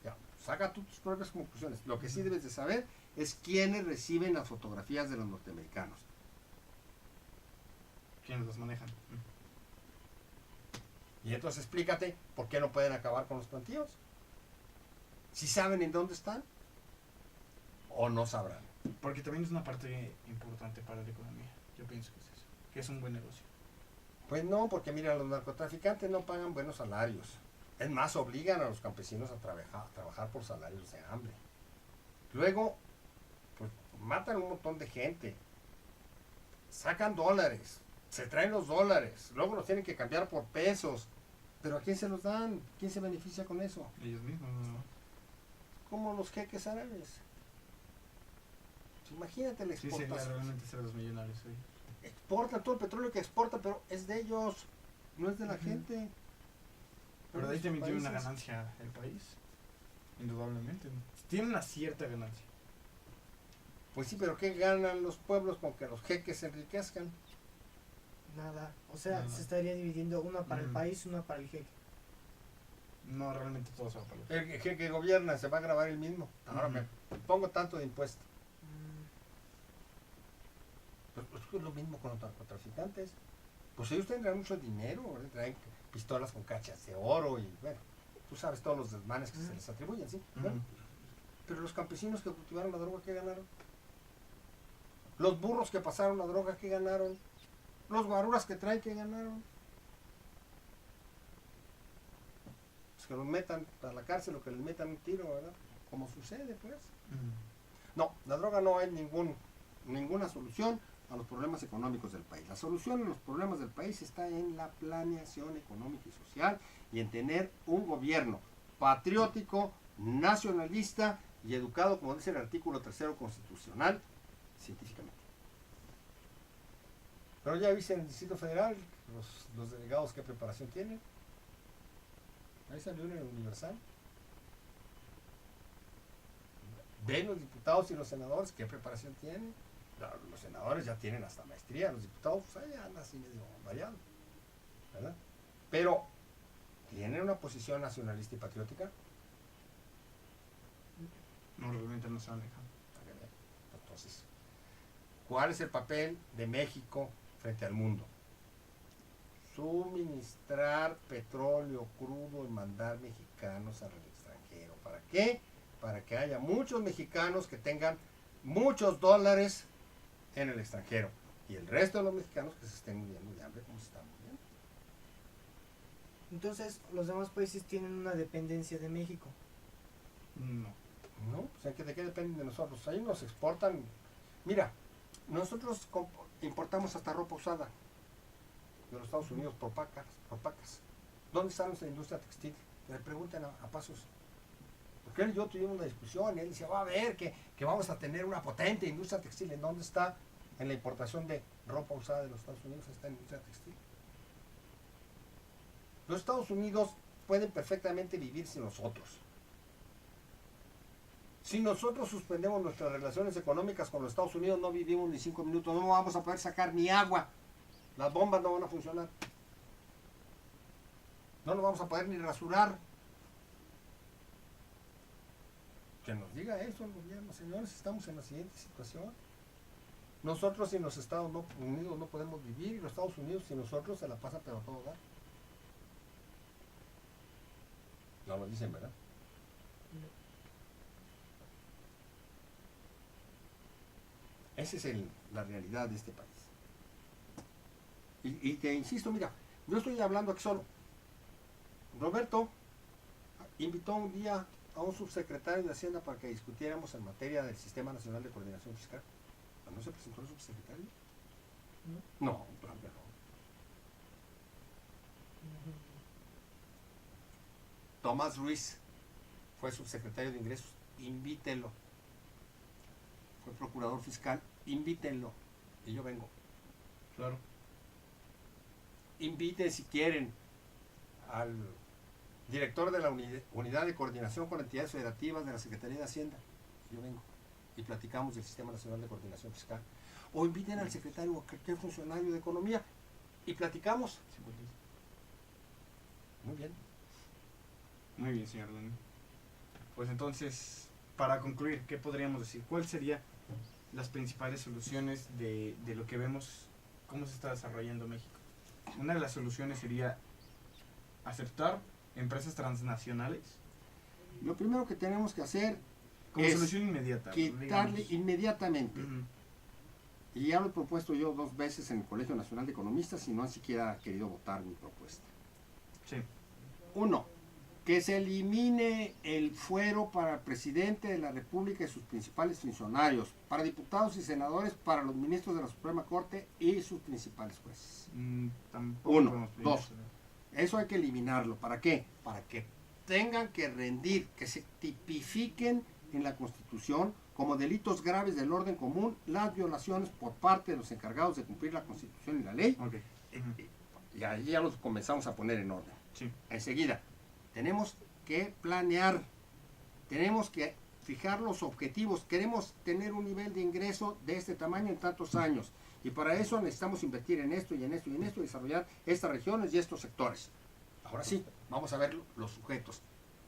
Ya, saca tú tus propias conclusiones. Lo que sí debes de saber es quiénes reciben las fotografías de los norteamericanos. ¿Quiénes los manejan? Y entonces explícate por qué no pueden acabar con los plantíos. Si saben en dónde están o no sabrán. Porque también es una parte importante para la economía. Yo pienso que es eso. Que es un buen negocio. Pues no, porque mira, los narcotraficantes no pagan buenos salarios. Es más, obligan a los campesinos a trabajar por salarios de hambre. Luego, pues matan un montón de gente. Sacan dólares, se traen los dólares, luego los tienen que cambiar por pesos. ¿Pero a quién se los dan? ¿Quién se beneficia con eso? Ellos mismos, ¿no? Como los jeques árabes. Pues imagínate la Sí, sería exportación. realmente ser los millonarios hoy. Exportan todo el petróleo que exportan, pero es de ellos, no es de la Ujú. gente. Pero de ahí Son también tiene una países. ganancia el país. Indudablemente. Tiene una cierta ganancia. Pues sí, pero ¿qué ganan los pueblos con que los jeques se enriquezcan? Nada. O sea, Nada. se estaría dividiendo una para el Ujú. país, una para el jeque. No, realmente todo se va para los. El jeque gobierna, se va a grabar el mismo. Ahora Ujú. me pongo tanto de impuesto. Mm, Pues es lo mismo con los narcotraficantes. Pues ellos tendrán mucho dinero, ¿verdad? Traen pistolas con cachas de oro y bueno, tú sabes todos los desmanes que se les atribuyen, ¿sí? Bueno, pero los campesinos que cultivaron la droga, ¿qué ganaron? Los burros que pasaron la droga, ¿qué ganaron? Los guaruras que traen, ¿qué ganaron? Pues que los metan a la cárcel o que les metan un tiro, ¿verdad? Como sucede, pues. No, la droga no es ninguna solución a los problemas económicos del país. La solución a los problemas del país está en la planeación económica y social y en tener un gobierno patriótico, nacionalista y educado, como dice el artículo 3 constitucional, científicamente. Pero ya viste en el Distrito Federal los delegados qué preparación tienen. Ahí salió en el Universal. Ven los diputados y los senadores qué preparación tienen. Claro, los senadores ya tienen hasta maestría, los diputados pues, ahí andan así medio variado, ¿verdad? Pero, ¿tienen una posición nacionalista y patriótica? No, realmente no se manejan. Entonces, ¿cuál es el papel de México frente al mundo? Suministrar petróleo crudo y mandar mexicanos al extranjero. ¿Para qué? Para que haya muchos mexicanos que tengan muchos dólares en el extranjero y el resto de los mexicanos que se estén muriendo de hambre como se están muriendo. Entonces, los demás países tienen una dependencia de México. No. ¿No? O sea, ¿de qué dependen de nosotros? Ahí nos exportan. Mira, nosotros importamos hasta ropa usada de los Estados Unidos por pacas. ¿Dónde está nuestra industria textil? Le pregunten a Pasos. Porque él y yo tuvimos una discusión y él decía, va a ver que vamos a tener una potente industria textil. ¿En dónde está? En la importación de ropa usada de los Estados Unidos está en la industria textil. Los Estados Unidos pueden perfectamente vivir sin nosotros. Si nosotros suspendemos nuestras relaciones económicas con los Estados Unidos, no vivimos ni 5 minutos, no vamos a poder sacar ni agua. Las bombas no van a funcionar. No nos vamos a poder ni rasurar. Que nos diga eso el gobierno, señores, estamos en la siguiente situación. Nosotros sin los Estados Unidos no podemos vivir, y los Estados Unidos sin nosotros se la pasa pero a todo dar. No lo dicen, ¿verdad? Esa es la realidad de este país. Y te insisto, mira, yo estoy hablando aquí solo. Roberto invitó un día a un subsecretario de Hacienda para que discutiéramos en materia del Sistema Nacional de Coordinación Fiscal. ¿No se presentó el subsecretario? No, claro que no. Tomás Ruiz fue subsecretario de Ingresos, invítelo. Fue procurador fiscal, invítenlo. Y yo vengo. Claro. Inviten si quieren al director de la Unidad de Coordinación con Entidades Federativas de la Secretaría de Hacienda. Yo vengo y platicamos del Sistema Nacional de Coordinación Fiscal. O inviten al secretario o a cualquier funcionario de Economía y platicamos. Muy bien. Muy bien, señor Lenin. Pues entonces, para concluir, ¿qué podríamos decir? ¿Cuáles serían las principales soluciones de lo que vemos, cómo se está desarrollando México? Una de las soluciones sería aceptar empresas transnacionales. Lo primero que tenemos que hacer como es solución inmediata. quitarle digamos. inmediatamente. Y ya lo he propuesto yo 2 veces en el Colegio Nacional de Economistas y no han siquiera querido votar mi propuesta. Sí. 1. Que se elimine el fuero para el presidente de la República y sus principales funcionarios, para diputados y senadores, para los ministros de la Suprema Corte y sus principales jueces. Tampoco 1. podemos pedir 2. eso, ¿no? Eso hay que eliminarlo. ¿Para qué? Para que tengan que rendir, que se tipifiquen en la Constitución como delitos graves del orden común las violaciones por parte de los encargados de cumplir la Constitución y la ley. Ok. Y ahí ya los comenzamos a poner en orden. Sí. Enseguida, tenemos que planear, tenemos que fijar los objetivos, queremos tener un nivel de ingreso de este tamaño en tantos años, y para eso necesitamos invertir en esto y en esto y en esto, y desarrollar estas regiones y estos sectores. Ahora sí, vamos a ver los sujetos,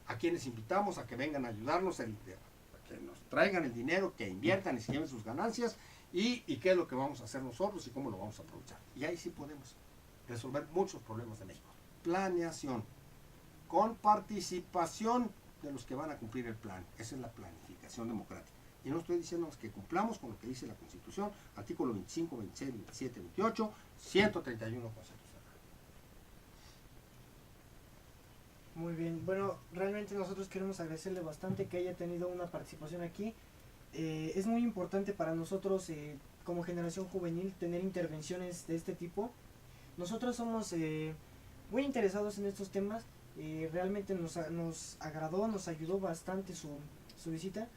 a quienes invitamos a que vengan a ayudarnos, a que nos traigan el dinero, que inviertan y se lleven sus ganancias, y qué es lo que vamos a hacer nosotros y cómo lo vamos a aprovechar. Y ahí sí podemos resolver muchos problemas de México. Planeación, con participación de los que van a cumplir el plan. Esa es la planificación democrática. Y no estoy diciendo que cumplamos con lo que dice la Constitución, artículo 25, 26, 27, 28, 131 constitucional. Muy bien, bueno, realmente nosotros queremos agradecerle bastante que haya tenido una participación aquí. Es muy importante para nosotros como generación juvenil tener intervenciones de este tipo. Nosotros somos muy interesados en estos temas. Realmente nos agradó, nos ayudó bastante su visita.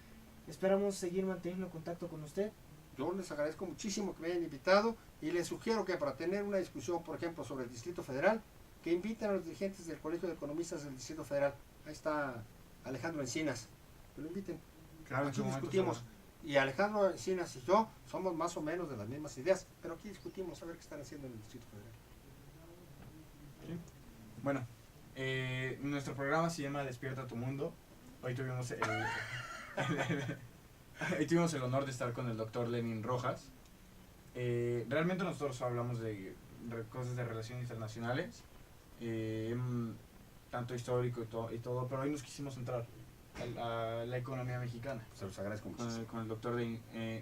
Esperamos seguir manteniendo contacto con usted. Yo les agradezco muchísimo que me hayan invitado y les sugiero que para tener una discusión, por ejemplo, sobre el Distrito Federal, que inviten a los dirigentes del Colegio de Economistas del Distrito Federal. Ahí está Alejandro Encinas, que lo inviten. Claro, Aquí discutimos. Y Alejandro Encinas y yo somos más o menos de las mismas ideas, pero aquí discutimos a ver qué están haciendo en el Distrito Federal. Sí. Bueno, nuestro programa se llama Despierta tu Mundo. Hoy tuvimos hoy tuvimos el honor de estar con el doctor Lenin Rojas. Realmente nosotros hablamos de cosas de relaciones internacionales, tanto histórico y todo, pero hoy nos quisimos entrar a la economía mexicana. Se los agradezco muchísimo. Con el doctor Lenin.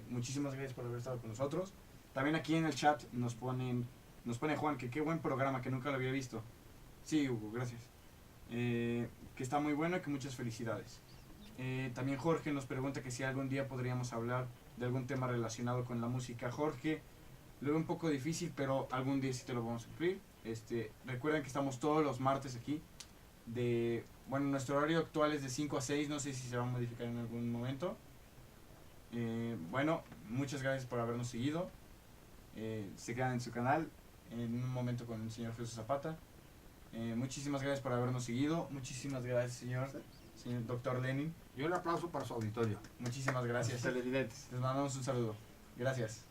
Muchísimas gracias por haber estado con nosotros. También aquí en el chat nos pone Juan que qué buen programa, que nunca lo había visto. Sí, Hugo, gracias. Que está muy bueno y que muchas felicidades. También Jorge nos pregunta que si algún día podríamos hablar de algún tema relacionado con la música. Jorge, lo veo un poco difícil, pero algún día sí te lo vamos a cumplir. Recuerden que estamos todos los martes aquí. Nuestro horario actual es de 5 a 6, no sé si se va a modificar en algún momento. Muchas gracias por habernos seguido. Se quedan en su canal en un momento con el señor Jesús Zapata. Muchísimas gracias por habernos seguido. Muchísimas gracias, señor doctor Lenin. Y un aplauso para su auditorio. Muchísimas gracias. Televidentes. Les mandamos un saludo. Gracias.